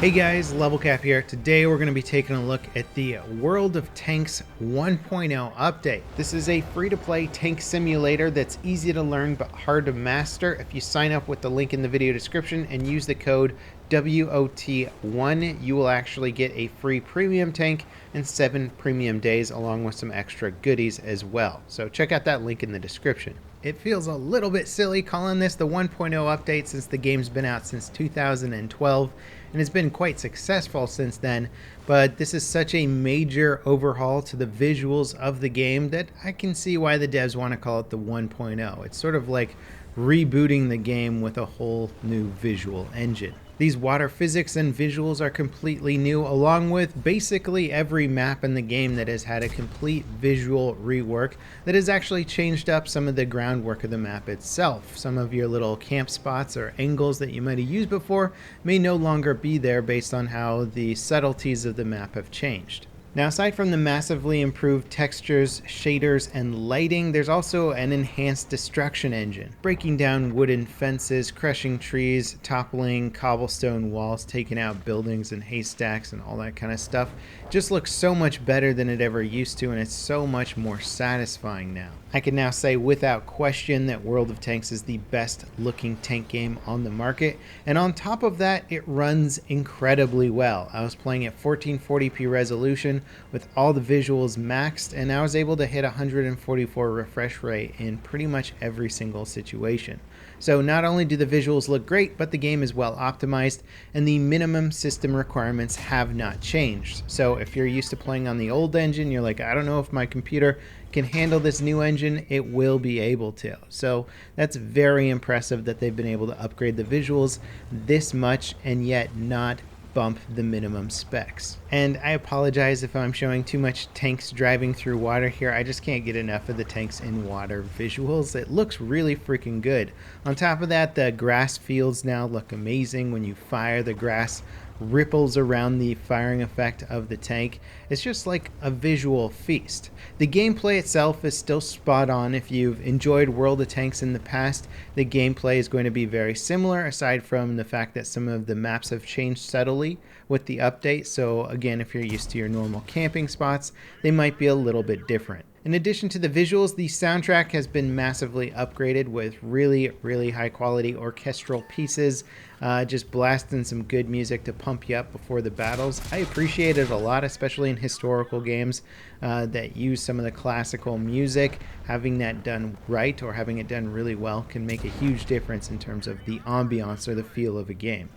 Hey guys, Level Cap here. Today we're going to be taking a look at the World of Tanks 1.0 update. This is a free-to-play tank simulator that's easy to learn but hard to master. If you sign up with the link in the video description and use the code WOT1, you will actually get a free premium tank and 7 premium days along with some extra goodies as well. So check out that link in the description. It feels a little bit silly calling this the 1.0 update since the game's been out since 2012 and it's been quite successful since then, but this is such a major overhaul to the visuals of the game that I can see why the devs want to call it the 1.0. It's sort of like rebooting the game with a whole new visual engine. These water physics and visuals are completely new, along with basically every map in the game that has had a complete visual rework that has actually changed up some of the groundwork of the map itself. Some of your little camp spots or angles that you might have used before may no longer be there based on how the subtleties of the map have changed. Now, aside from the massively improved textures, shaders, and lighting, there's also an enhanced destruction engine. Breaking down wooden fences, crushing trees, toppling cobblestone walls, taking out buildings and haystacks and all that kind of stuff just looks so much better than it ever used to, and it's so much more satisfying now. I can now say without question that World of Tanks is the best looking tank game on the market, and on top of that, it runs incredibly well. I was playing at 1440p resolution with all the visuals maxed, and I was able to hit 144 refresh rate in pretty much every single situation. So not only do the visuals look great, but the game is well optimized and the minimum system requirements have not changed. So if you're used to playing on the old engine, you're like, I don't know if my computer can handle this new engine, it will be able to. So that's very impressive that they've been able to upgrade the visuals this much and yet not bump the minimum specs. And I apologize if I'm showing too much tanks driving through water here. I just can't get enough of the tanks in water visuals. It looks really freaking good. On top of that, the grass fields now look amazing. When you fire, the grass ripples around the firing effect of the tank. It's just like a visual feast. The gameplay itself is still spot on. If you've enjoyed World of Tanks in the past, the gameplay is going to be very similar, aside from the fact that some of the maps have changed subtly with the update. So again, if you're used to your normal camping spots, they might be a little bit different. In addition to the visuals, the soundtrack has been massively upgraded with really high quality orchestral pieces, just blasting some good music to pump you up before the battles. I appreciate it a lot, especially in historical games that use some of the classical music. Having that done right or having it done really well can make a huge difference in terms of the ambiance or the feel of a game.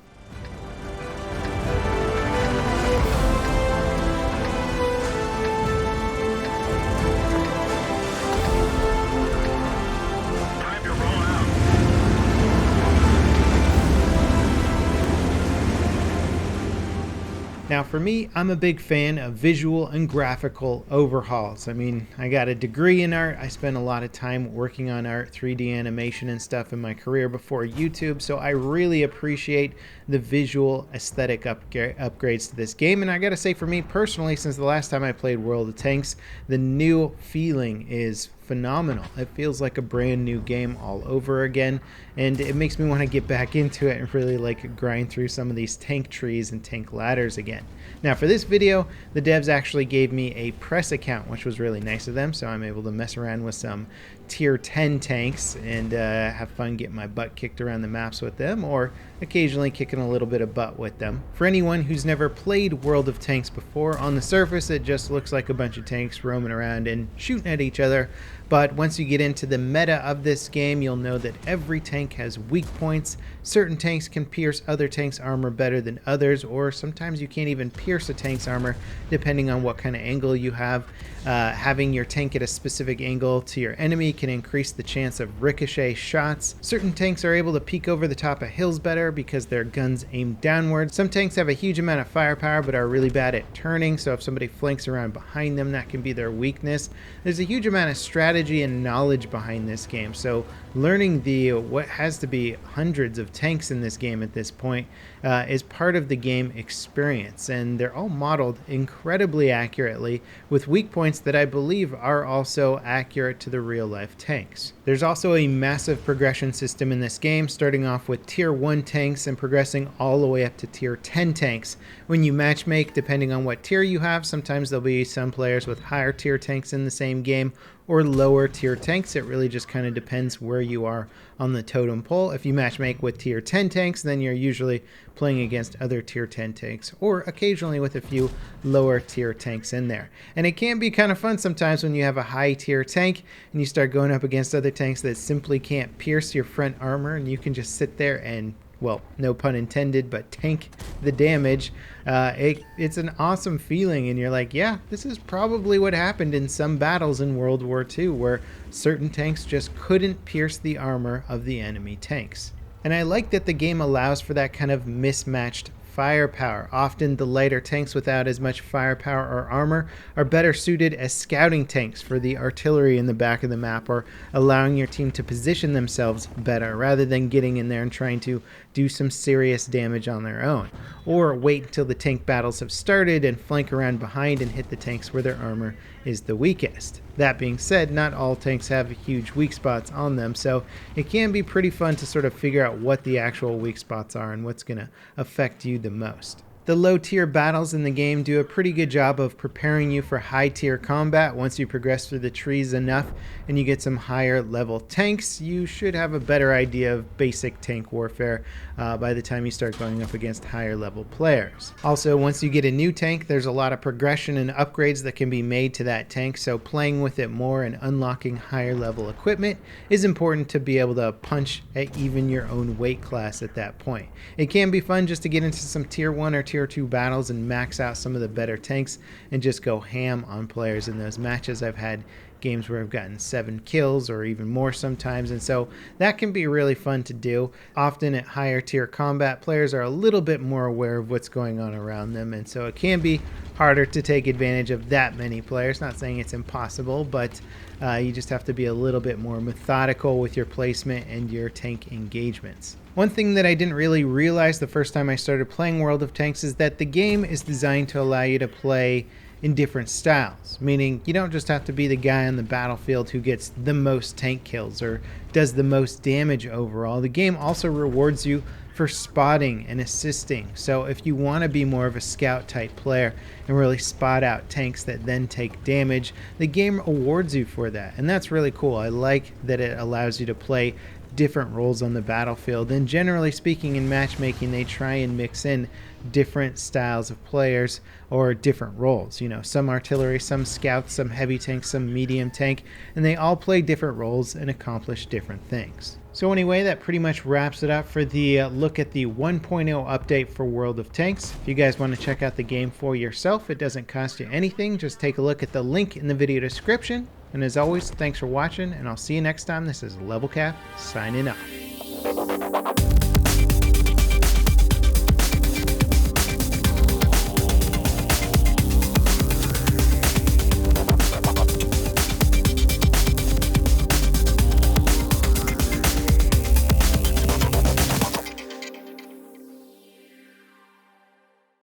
Now for me, I'm a big fan of visual and graphical overhauls. I mean, I got a degree in art. I spent a lot of time working on art, 3D animation and stuff in my career before YouTube, so I really appreciate the visual aesthetic upgrades to this game. And I gotta say, for me personally, since the last time I played World of Tanks, the new feeling is phenomenal. It feels like a brand new game all over again, and it makes me want to get back into it and really like grind through some of these tank trees and tank ladders again. Now for this video, the devs actually gave me a press account, which was really nice of them, so I'm able to mess around with some tier 10 tanks and have fun getting my butt kicked around the maps with them, or occasionally kicking a little bit of butt with them. For anyone who's never played World of Tanks before, on the surface it just looks like a bunch of tanks roaming around and shooting at each other, but once you get into the meta of this game, you'll know that every tank has weak points. Certain tanks can pierce other tanks' armor better than others, or sometimes you can't even pierce a tank's armor depending on what kind of angle you have. Having your tank at a specific angle to your enemy can increase the chance of ricochet shots. Certain tanks are able to peek over the top of hills better because their guns aim downward. Some tanks have a huge amount of firepower but are really bad at turning, so if somebody flanks around behind them, that can be their weakness. There's a huge amount of strategy strategy and knowledge behind this game. So learning the what has to be hundreds of tanks in this game at this point is part of the game experience, and they're all modeled incredibly accurately with weak points that I believe are also accurate to the real life tanks. There's also a massive progression system in this game, starting off with tier 1 tanks and progressing all the way up to tier 10 tanks. When you matchmake, depending on what tier you have, sometimes there'll be some players with higher tier tanks in the same game or lower tier tanks. It really just kind of depends where you are on the totem pole. If you matchmake with tier 10 tanks, then you're usually playing against other tier 10 tanks, or occasionally with a few lower tier tanks in there. And it can be kind of fun sometimes when you have a high tier tank and you start going up against other tanks that simply can't pierce your front armor, and you can just sit there and, well, no pun intended, but tank the damage. It's an awesome feeling, and you're like, yeah, this is probably what happened in some battles in World War II, where certain tanks just couldn't pierce the armor of the enemy tanks. And I like that the game allows for that kind of mismatched firepower. Often the lighter tanks without as much firepower or armor are better suited as scouting tanks for the artillery in the back of the map, or allowing your team to position themselves better rather than getting in there and trying to do some serious damage on their own, or wait until the tank battles have started and flank around behind and hit the tanks where their armor is the weakest. That being said, not all tanks have huge weak spots on them, so it can be pretty fun to sort of figure out what the actual weak spots are and what's going to affect you the most. The low tier battles in the game do a pretty good job of preparing you for high tier combat. Once you progress through the trees enough and you get some higher level tanks, you should have a better idea of basic tank warfare by the time you start going up against higher level players. Also, once you get a new tank, there's a lot of progression and upgrades that can be made to that tank, so playing with it more and unlocking higher level equipment is important to be able to punch at even your own weight class at that point. It can be fun just to get into some tier 1 or tier 2 battles and max out some of the better tanks and just go ham on players in those matches. I've had games where I've gotten 7 kills or even more sometimes, and so that can be really fun to do. Often at higher tier combat, players are a little bit more aware of what's going on around them, and so it can be harder to take advantage of that many players. Not saying it's impossible, but you just have to be a little bit more methodical with your placement and your tank engagements. One thing that I didn't really realize the first time I started playing World of Tanks is that the game is designed to allow you to play in different styles, meaning you don't just have to be the guy on the battlefield who gets the most tank kills or does the most damage overall. The game also rewards you for spotting and assisting. So if you want to be more of a scout type player and really spot out tanks that then take damage, the game awards you for that, and that's really cool. I like that it allows you to play different roles on the battlefield, and generally speaking in matchmaking they try and mix in different styles of players or different roles. You know, some artillery, some scouts, some heavy tank, some medium tank, and they all play different roles and accomplish different things. So anyway, that pretty much wraps it up for the look at the 1.0 update for World of Tanks. If you guys want to check out the game for yourself, it doesn't cost you anything. Just take a look at the link in the video description. And as always, thanks for watching, and I'll see you next time. This is Level Cap signing off.